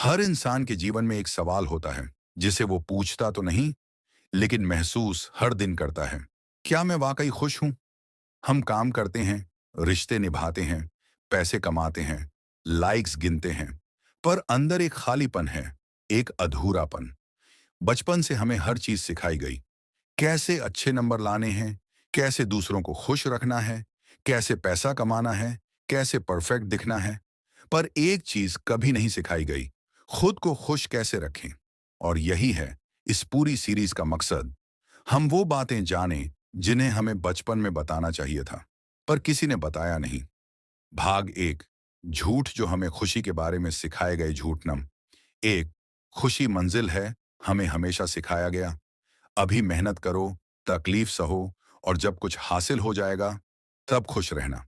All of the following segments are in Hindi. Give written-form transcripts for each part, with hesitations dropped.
हर इंसान के जीवन में एक सवाल होता है जिसे वो पूछता तो नहीं, लेकिन महसूस हर दिन करता है। क्या मैं वाकई खुश हूं? हम काम करते हैं, रिश्ते निभाते हैं, पैसे कमाते हैं, लाइक्स गिनते हैं, पर अंदर एक खालीपन है, एक अधूरापन। बचपन से हमें हर चीज सिखाई गई। कैसे अच्छे नंबर लाने हैं, कैसे दूसरों को खुश रखना है, कैसे पैसा कमाना है, कैसे परफेक्ट दिखना है। पर एक चीज कभी नहीं सिखाई गई, खुद को खुश कैसे रखें। और यही है इस पूरी सीरीज का मकसद। हम वो बातें जानें जिन्हें हमें बचपन में बताना चाहिए था, पर किसी ने बताया नहीं। भाग एक, झूठ जो हमें खुशी के बारे में सिखाए गए झूठ नम। एक, खुशी मंजिल है, हमें हमेशा सिखाया गया। अभी मेहनत करो, तकलीफ सहो, और जब कुछ हासिल हो जाएगा तब खुश रहना।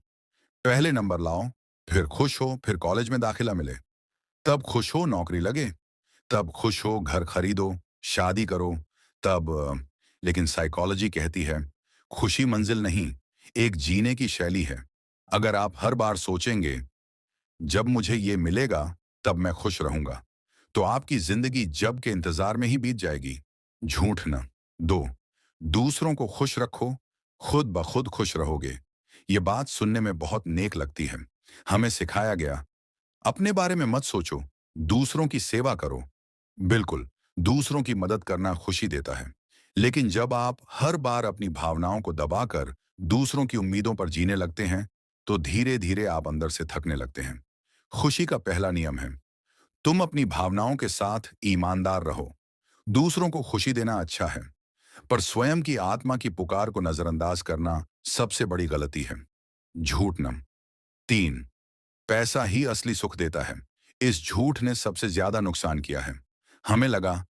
पहले नंबर लाओ, फिर खुश हो, फिर कॉलेज में दाखिला मिले, तब खुश हो, नौकरी लगे, तब खुश हो, घर खरीदो, शादी करो, तब लेकिन साइकोलॉजी कहती है खुशी मंजिल नहीं, एक जीने की शैली है। अगर आप हर बार सोचेंगे जब मुझे ये मिलेगा तब मैं खुश रहूंगा, तो आपकी जिंदगी जब के इंतजार में ही बीत जाएगी। झूठ न। दो, दूसरों को खुश रखो, खुद ब खुद खुश रहोगे। ये बात सुनने में बहुत नेक लगती है। हमें सिखाया गया अपने बारे में मत सोचो, दूसरों की सेवा करो। बिल्कुल, दूसरों की मदद करना खुशी देता है, लेकिन जब आप हर बार अपनी भावनाओं को दबाकर दूसरों की उम्मीदों पर जीने लगते हैं, तो धीरे धीरे आप अंदर से थकने लगते हैं। खुशी का पहला नियम है, तुम अपनी भावनाओं के साथ ईमानदार रहो। दूसरों को खुशी देना अच्छा है, पर स्वयं की आत्मा की पुकार को नजरअंदाज करना सबसे बड़ी गलती है। झूठ नम। तीन, पैसा ही असली सुख देता है। इस झूठ ने सबसे ज्यादा नुकसान किया है। हमें लगा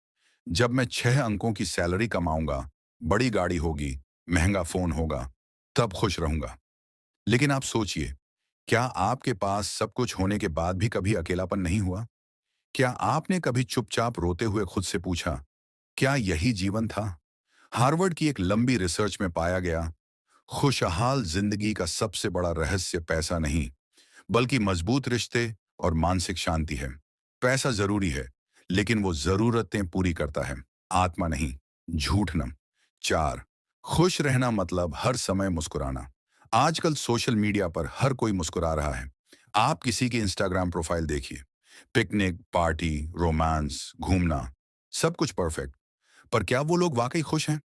जब मैं 6 अंकों की सैलरी कमाऊंगा, बड़ी गाड़ी होगी, महंगा फोन होगा, तब खुश रहूंगा। लेकिन आप सोचिए, क्या आपके पास सब कुछ होने के बाद भी कभी अकेलापन नहीं हुआ? क्या आपने कभी चुपचाप रोते हुए खुद से पूछा, क्या यही जीवन था? हार्वर्ड की एक लंबी रिसर्च में पाया गया, खुशहाल जिंदगी का सबसे बड़ा रहस्य पैसा नहीं, बल्कि मजबूत रिश्ते और मानसिक शांति है। पैसा जरूरी है, लेकिन वो जरूरतें पूरी करता है, आत्मा नहीं। झूठ नम। चार, खुश रहना मतलब हर समय मुस्कुराना। आजकल सोशल मीडिया पर हर कोई मुस्कुरा रहा है। आप किसी की इंस्टाग्राम प्रोफाइल देखिए, पिकनिक, पार्टी, रोमांस, घूमना, सब कुछ परफेक्ट। पर क्या वो लोग वाकई खुश हैं?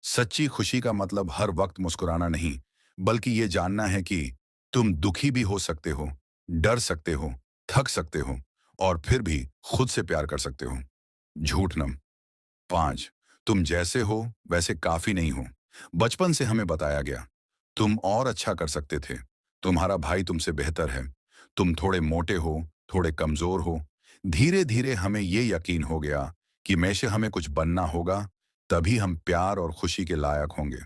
सच्ची खुशी का मतलब हर वक्त मुस्कुराना नहीं, बल्कि ये जानना है कि तुम दुखी भी हो सकते हो, डर सकते हो, थक सकते हो, और फिर भी खुद से प्यार कर सकते हो। झूठ नम। पांच, तुम जैसे हो वैसे काफी नहीं हो। बचपन से हमें बताया गया तुम और अच्छा कर सकते थे, तुम्हारा भाई तुमसे बेहतर है, तुम थोड़े मोटे हो, थोड़े कमजोर हो। धीरे धीरे हमें ये यकीन हो गया कि में से हमें कुछ बनना होगा, तभी हम प्यार और खुशी के लायक होंगे।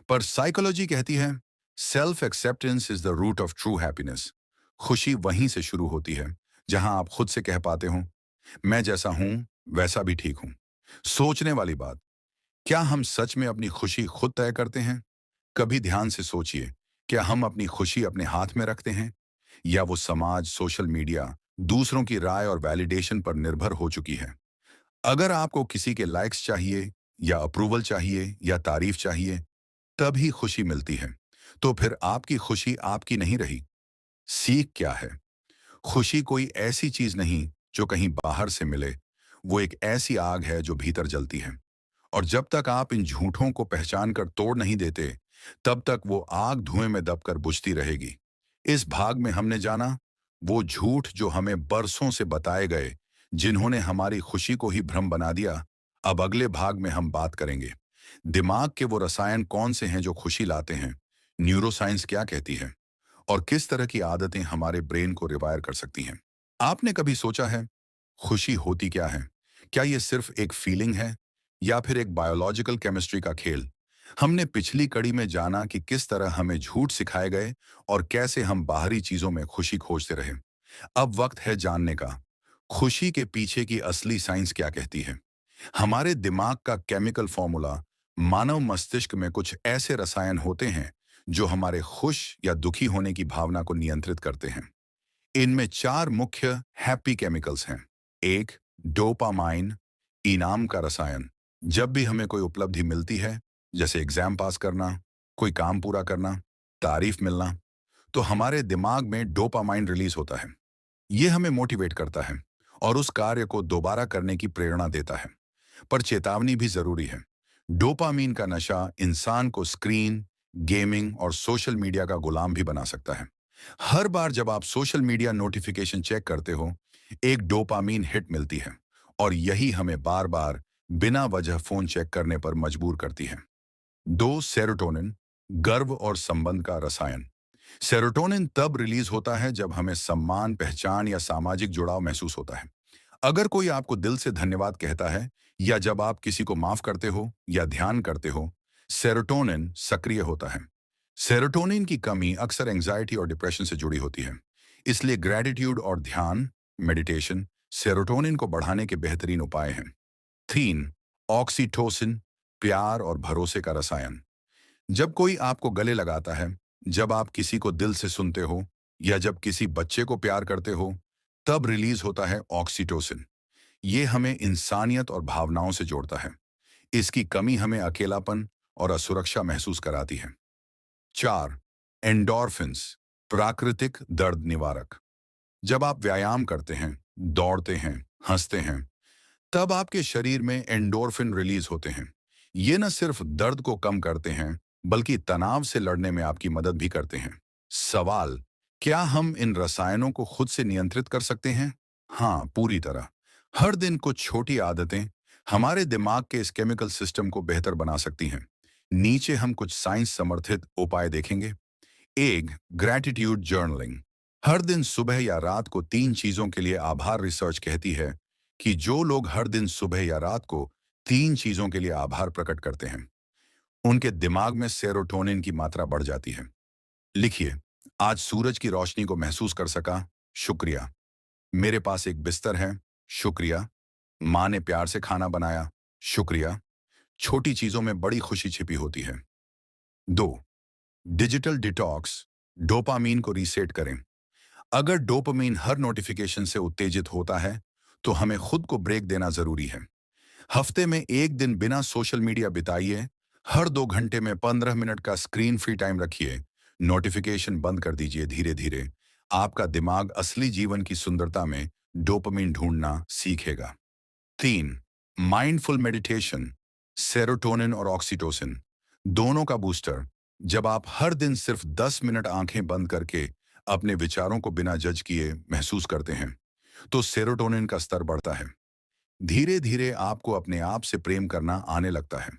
पर साइकोलॉजी कहती है self acceptance is the root of true happiness. खुशी वहीं से शुरू होती है जहां आप खुद से कह पाते हो, मैं जैसा हूं वैसा भी ठीक हूं। सोचने वाली बात, क्या हम सच में अपनी खुशी खुद तय करते हैं? कभी ध्यान से सोचिए, क्या हम अपनी खुशी अपने हाथ में रखते हैं, या वो समाज, सोशल मीडिया, दूसरों की राय और वैलिडेशन पर निर्भर हो चुकी है? अगर आपको किसी के लाइक्स चाहिए, या अप्रूवल चाहिए, या तारीफ चाहिए, तभी खुशी मिलती है, तो फिर आपकी खुशी आपकी नहीं रही। सीख क्या है? खुशी कोई ऐसी चीज नहीं जो कहीं बाहर से मिले, वो एक ऐसी आग है जो भीतर जलती है। और जब तक आप इन झूठों को पहचान कर तोड़ नहीं देते, तब तक वो आग धुएं में दबकर बुझती रहेगी। इस भाग में हमने जाना वो झूठ जो हमें बरसों से बताए गए, जिन्होंने हमारी खुशी को ही भ्रम बना दिया। अब अगले भाग में हम बात करेंगे दिमाग के वो रसायन कौन से हैं जो खुशी लाते हैं, न्यूरोसाइंस क्या कहती है, और किस तरह की आदतें हमारे ब्रेन को रिवायर कर सकती हैं। आपने कभी सोचा है खुशी होती क्या है? क्या ये सिर्फ एक फीलिंग है, या फिर एक बायोलॉजिकल केमिस्ट्री का खेल? हमने पिछली कड़ी में जाना कि किस तरह हमें झूठ सिखाए गए और कैसे हम बाहरी चीजों में खुशी खोजते रहे। अब वक्त है जानने का, खुशी के पीछे की असली साइंस क्या कहती है। हमारे दिमाग का केमिकल फॉर्मूला, मानव मस्तिष्क में कुछ ऐसे रसायन होते हैं जो हमारे खुश या दुखी होने की भावना को नियंत्रित करते हैं। इनमें चार मुख्य हैप्पी केमिकल्स हैं। एक, डोपामाइन, इनाम का रसायन। जब भी हमें कोई उपलब्धि मिलती है, जैसे एग्जाम पास करना, कोई काम पूरा करना, तारीफ मिलना, तो हमारे दिमाग में डोपामाइन रिलीज होता है। ये हमें मोटिवेट करता है और उस कार्य को दोबारा करने की प्रेरणा देता है। पर चेतावनी भी जरूरी है। डोपामीन का नशा इंसान को स्क्रीन, गेमिंग और सोशल मीडिया का गुलाम भी बना सकता है। हर बार जब आप सोशल मीडिया नोटिफिकेशन चेक करते हो, एक डोपामीन हिट मिलती है और यही हमें बार बार बिना वजह फोन चेक करने पर मजबूर करती है। दो, सेरोटोनिन, गर्व और संबंध का रसायन। सेरोटोनिन तब रिलीज होता है जब हमें सम्मान, पहचान या सामाजिक जुड़ाव महसूस होता है। अगर कोई आपको दिल से धन्यवाद कहता है या जब आप किसी को माफ करते हो या ध्यान करते हो, सेरोटोनिन सक्रिय होता है। सेरोटोनिन की कमी अक्सर एंजाइटी और डिप्रेशन से जुड़ी होती है। इसलिए ग्रेटिट्यूड और ध्यान, मेडिटेशन, सेरोटोनिन को बढ़ाने के बेहतरीन उपाय हैं। तीन, ऑक्सीटोसिन, प्यार और भरोसे का रसायन। जब कोई आपको गले लगाता है, जब आप किसी को दिल से सुनते हो या जब किसी बच्चे को प्यार करते हो, तब रिलीज होता है ऑक्सीटोसिन। ये हमें इंसानियत और भावनाओं से जोड़ता है। इसकी कमी हमें अकेलापन और असुरक्षा महसूस कराती है। चार, एंडोर्फिन्स, प्राकृतिक दर्द निवारक। जब आप व्यायाम करते हैं, दौड़ते हैं, हंसते हैं, तब आपके शरीर में एंडोर्फिन रिलीज होते हैं। ये न सिर्फ दर्द को कम करते हैं, बल्कि तनाव से लड़ने में आपकी मदद भी करते हैं। सवाल, क्या हम इन रसायनों को खुद से नियंत्रित कर सकते हैं? हाँ, पूरी तरह। हर दिन कुछ छोटी आदतें हमारे दिमाग के इस केमिकल सिस्टम को बेहतर बना सकती हैं। नीचे हम कुछ साइंस समर्थित उपाय देखेंगे। एक, ग्रैटिट्यूड जर्नलिंग। हर दिन सुबह या रात को 3 चीजों के लिए आभार। रिसर्च कहती है कि जो लोग हर दिन सुबह या रात को 3 चीजों के लिए आभार प्रकट करते हैं, उनके दिमाग में सेरोटोनिन की मात्रा बढ़ जाती है। लिखिए, आज सूरज की रोशनी को महसूस कर सका, शुक्रिया। मेरे पास एक बिस्तर है, शुक्रिया। माँ ने प्यार से खाना बनाया, शुक्रिया। छोटी चीजों में बड़ी खुशी छिपी होती है। दो, डिजिटल डिटॉक्स, डोपामीन को रीसेट करें। अगर डोपामीन हर नोटिफिकेशन से उत्तेजित होता है, तो हमें खुद को ब्रेक देना जरूरी है। हफ्ते में एक दिन बिना सोशल मीडिया बिताइए। हर 2 घंटे में 15 मिनट का स्क्रीन फ्री टाइम रखिए। नोटिफिकेशन बंद कर दीजिए। धीरे धीरे आपका दिमाग असली जीवन की सुंदरता में डोपामिन ढूंढना सीखेगा। तीन, माइंडफुल मेडिटेशन, सेरोटोनिन और ऑक्सीटोसिन दोनों का बूस्टर। जब आप हर दिन सिर्फ 10 मिनट आंखें बंद करके अपने विचारों को बिना जज किए महसूस करते हैं, तो सेरोटोनिन का स्तर बढ़ता है। धीरे धीरे आपको अपने आप से प्रेम करना आने लगता है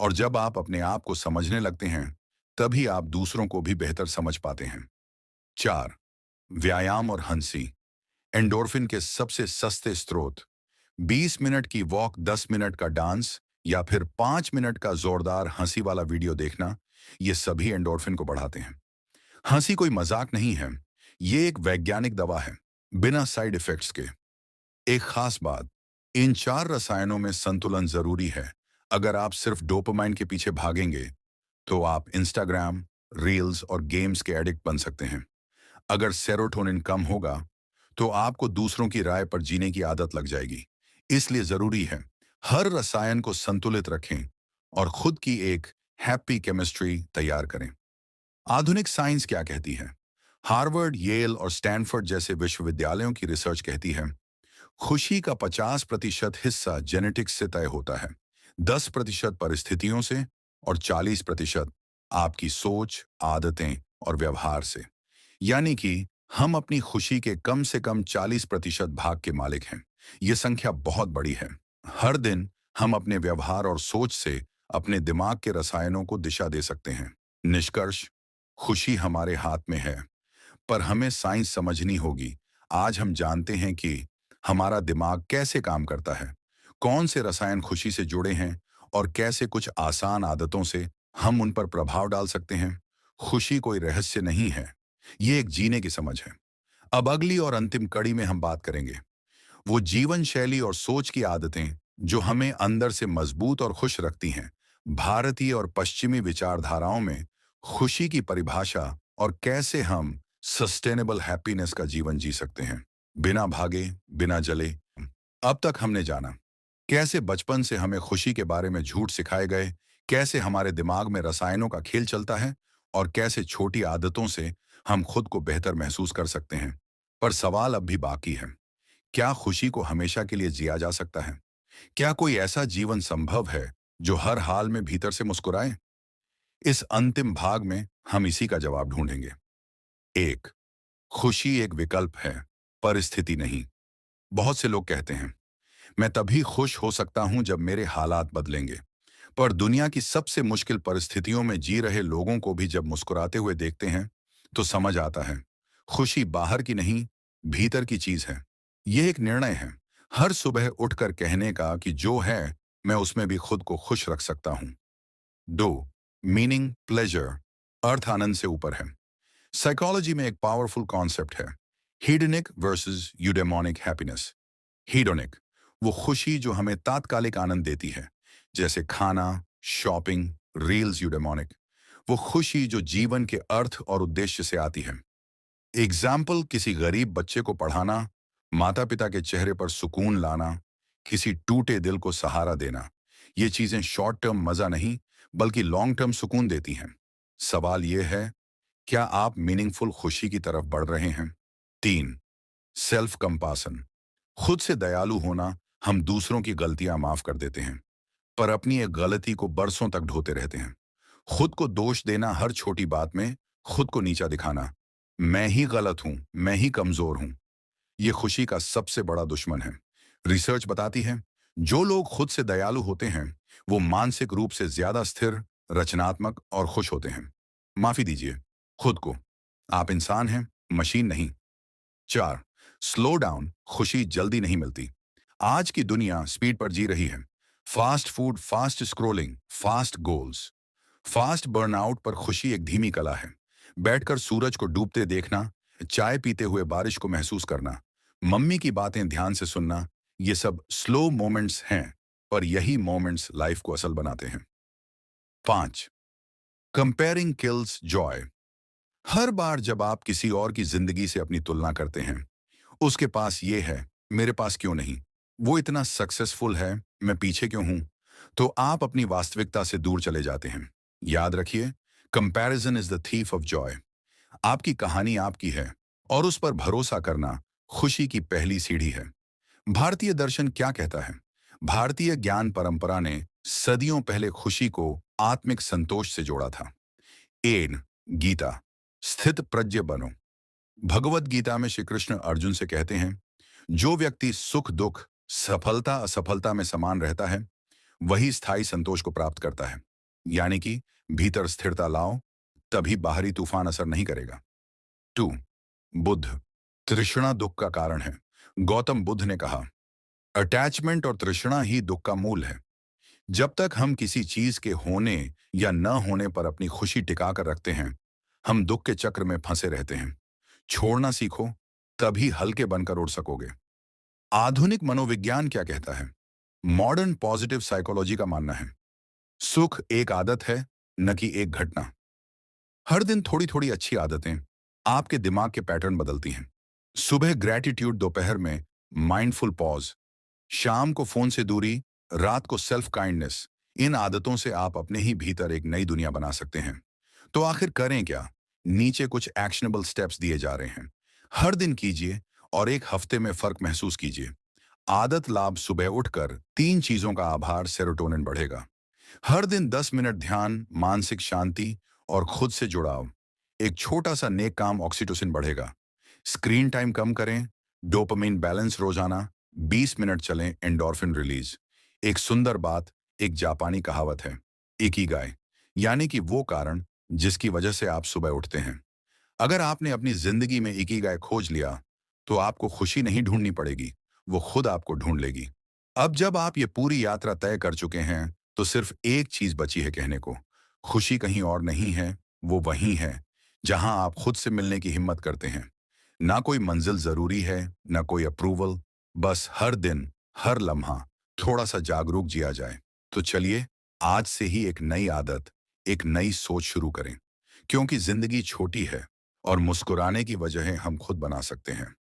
और जब आप अपने आप को समझने लगते हैं, तभी आप दूसरों को भी बेहतर समझ पाते हैं। चार, व्यायाम और हंसी, एंडोर्फिन के सबसे सस्ते स्रोत। 20 मिनट की वॉक, 10 मिनट का डांस या फिर 5 मिनट का जोरदार हंसी वाला वीडियो देखना, ये सभी एंडोर्फिन को बढ़ाते हैं। हंसी कोई मजाक नहीं है, ये एक वैज्ञानिक दवा है, बिना साइड इफेक्ट्स के। एक खास बात, इन 4 रसायनों में संतुलन जरूरी है। अगर आप सिर्फ डोपामाइन के पीछे भागेंगे, तो आप इंस्टाग्राम, रील्स और गेम्स के एडिक्ट बन सकते हैं। अगर सेरोटोनिन कम होगा, तो आपको दूसरों की राय पर जीने की आदत लग जाएगी। इसलिए जरूरी है हर रसायन को संतुलित रखें और खुद की एक हैप्पी केमिस्ट्री तैयार करें। आधुनिक साइंस क्या कहती है? हार्वर्ड, येल और स्टैनफोर्ड जैसे विश्वविद्यालयों की रिसर्च कहती है, खुशी का 50% हिस्सा जेनेटिक्स से तय होता है, 10% परिस्थितियों से और 40% आपकी सोच, आदतें और व्यवहार से। यानी कि हम अपनी खुशी के कम से कम 40% भाग के मालिक हैं। ये संख्या बहुत बड़ी है। हर दिन हम अपने व्यवहार और सोच से अपने दिमाग के रसायनों को दिशा दे सकते हैं। निष्कर्ष, खुशी हमारे हाथ में है, पर हमें साइंस समझनी होगी। आज हम जानते हैं कि हमारा दिमाग कैसे काम करता है, कौन से रसायन खुशी से जुड़े हैं और कैसे कुछ आसान आदतों से हम उन पर प्रभाव डाल सकते हैं। खुशी कोई रहस्य नहीं है, ये एक जीने की समझ है। अब अगली और अंतिम कड़ी में हम बात करेंगे वो जीवन शैली और सोच की आदतें जो हमें अंदर से मजबूत और खुश रखती हैं। भारतीय और पश्चिमी विचारधाराओं में खुशी की परिभाषा और कैसे हम सस्टेनेबल हैप्पीनेस का जीवन जी सकते हैं, बिना भागे, बिना जले। अब तक हमने जाना कैसे बचपन से हमें खुशी के बारे में झूठ सिखाए गए, कैसे हमारे दिमाग में रसायनों का खेल चलता है और कैसे छोटी आदतों से हम खुद को बेहतर महसूस कर सकते हैं। पर सवाल अब भी बाकी है। क्या खुशी को हमेशा के लिए जिया जा सकता है? क्या कोई ऐसा जीवन संभव है जो हर हाल में भीतर से मुस्कुराए? इस अंतिम भाग में हम इसी का जवाब ढूंढेंगे। एक, खुशी एक विकल्प है, परिस्थिति नहीं। बहुत से लोग कहते हैं, मैं तभी खुश हो सकता हूं जब मेरे हालात बदलेंगे। पर दुनिया की सबसे मुश्किल परिस्थितियों में जी रहे लोगों को भी जब मुस्कुराते हुए देखते हैं, तो समझ आता है, खुशी बाहर की नहीं, भीतर की चीज है। यह एक निर्णय है, हर सुबह उठकर कहने का कि जो है, मैं उसमें भी खुद को खुश रख सकता हूं। दो, मीनिंग, प्लेजर, अर्थ आनंद से ऊपर है। साइकोलॉजी में एक पावरफुल कॉन्सेप्ट है, हीडोनिक वर्सेस यूडेमोनिक हैप्पीनेस। हीडोनिक, वो खुशी जो हमें तात्कालिक आनंद देती है, जैसे खाना, शॉपिंग, रील्स। यूडेमोनिक, वो खुशी जो जीवन के अर्थ और उद्देश्य से आती है। एग्जाम्पल, किसी गरीब बच्चे को पढ़ाना, माता पिता के चेहरे पर सुकून लाना, किसी टूटे दिल को सहारा देना। ये चीजें शॉर्ट टर्म मजा नहीं, बल्कि लॉन्ग टर्म सुकून देती हैं। सवाल यह है, क्या आप मीनिंगफुल खुशी की तरफ बढ़ रहे हैं? तीन, सेल्फ कंपासन, खुद से दयालु होना। हम दूसरों की गलतियां माफ कर देते हैं, पर अपनी एक गलती को बरसों तक ढोते रहते हैं। खुद को दोष देना, हर छोटी बात में खुद को नीचा दिखाना, मैं ही गलत हूं, मैं ही कमजोर हूं, यह खुशी का सबसे बड़ा दुश्मन है। रिसर्च बताती है, जो लोग खुद से दयालु होते हैं, वो मानसिक रूप से ज्यादा स्थिर, रचनात्मक और खुश होते हैं। माफी दीजिए खुद को, आप इंसान हैं, मशीन नहीं। चार, स्लो डाउन, खुशी जल्दी नहीं मिलती। आज की दुनिया स्पीड पर जी रही है। Fast food, fast scrolling, fast goals, fast burnout. पर खुशी एक धीमी कला है। बैठकर सूरज को डूबते देखना, चाय पीते हुए बारिश को महसूस करना, मम्मी की बातें ध्यान से सुनना, ये सब स्लो मोमेंट्स हैं, पर यही मोमेंट्स लाइफ को असल बनाते हैं। पांच, कंपेयरिंग किल्स जॉय। हर बार जब आप किसी और की जिंदगी से अपनी तुलना करते हैं, उसके पास ये है, मेरे पास क्यों नहीं, वो इतना सक्सेसफुल है, मैं पीछे क्यों हूं, तो आप अपनी वास्तविकता से दूर चले जाते हैं। याद रखिए, comparison is the thief of Joy. आपकी कहानी आपकी है, और उस पर भरोसा करना खुशी की पहली सीढ़ी है। भारतीय दर्शन क्या कहता है? भारतीय ज्ञान परंपरा ने सदियों पहले खुशी को आत्मिक संतोष से जोड़ा था। एन, गीता, स्थित प्रज्ञ बनो। भगवत गीता में श्री कृष्ण अर्जुन से कहते हैं, जो व्यक्ति सुख दुख, सफलता असफलता में समान रहता है, वही स्थायी संतोष को प्राप्त करता है। यानी कि भीतर स्थिरता लाओ, तभी बाहरी तूफान असर नहीं करेगा। टू, बुद्ध, तृष्णा दुख का कारण है। गौतम बुद्ध ने कहा, अटैचमेंट और तृष्णा ही दुख का मूल है। जब तक हम किसी चीज के होने या न होने पर अपनी खुशी टिका कर रखते हैं, हम दुख के चक्र में फंसे रहते हैं। छोड़ना सीखो, तभी हल्के बनकर उड़ सकोगे। आधुनिक मनोविज्ञान क्या कहता है? मॉडर्न पॉजिटिव साइकोलॉजी का मानना है, सुख एक आदत है, न कि एक घटना। हर दिन थोड़ी थोड़ी अच्छी आदतें आपके दिमाग के पैटर्न बदलती हैं। सुबह ग्रैटिट्यूड, दोपहर में माइंडफुल पॉज, शाम को फोन से दूरी, रात को सेल्फ काइंडनेस। इन आदतों से आप अपने ही भीतर एक नई दुनिया बना सकते हैं। तो आखिर करें क्या? नीचे कुछ एक्शनेबल स्टेप्स दिए जा रहे हैं। हर दिन कीजिए और एक हफ्ते में फर्क महसूस कीजिए। आदत लाभ, सुबह उठकर 3 चीजों का आभार, सेरोटोनिन बढ़ेगा। हर दिन 10 मिनट ध्यान, मानसिक शांति और खुद से जुड़ाव। एक छोटा सा नेक काम, ऑक्सीटोसिन बढ़ेगा। स्क्रीन टाइम कम करें, डोपामिन बैलेंस रोजाना 20 मिनट चलें, एंडोर्फिन रिलीज। एक सुंदर बात, एक जापानी कहावत है, इकिगाई, यानी कि वो कारण जिसकी वजह से आप सुबह उठते हैं। अगर आपने अपनी जिंदगी में इकिगाई खोज लिया, तो आपको खुशी नहीं ढूंढनी पड़ेगी, वो खुद आपको ढूंढ लेगी। अब जब आप ये पूरी यात्रा तय कर चुके हैं, तो सिर्फ एक चीज बची है कहने को, खुशी कहीं और नहीं है, वो वहीं है जहां आप खुद से मिलने की हिम्मत करते हैं। ना कोई मंजिल जरूरी है, ना कोई अप्रूवल, बस हर दिन, हर लम्हा थोड़ा सा जागरूक जिया जाए। तो चलिए, आज से ही एक नई आदत, एक नई सोच शुरू करें, क्योंकि जिंदगी छोटी है और मुस्कुराने की वजहें हम खुद बना सकते हैं।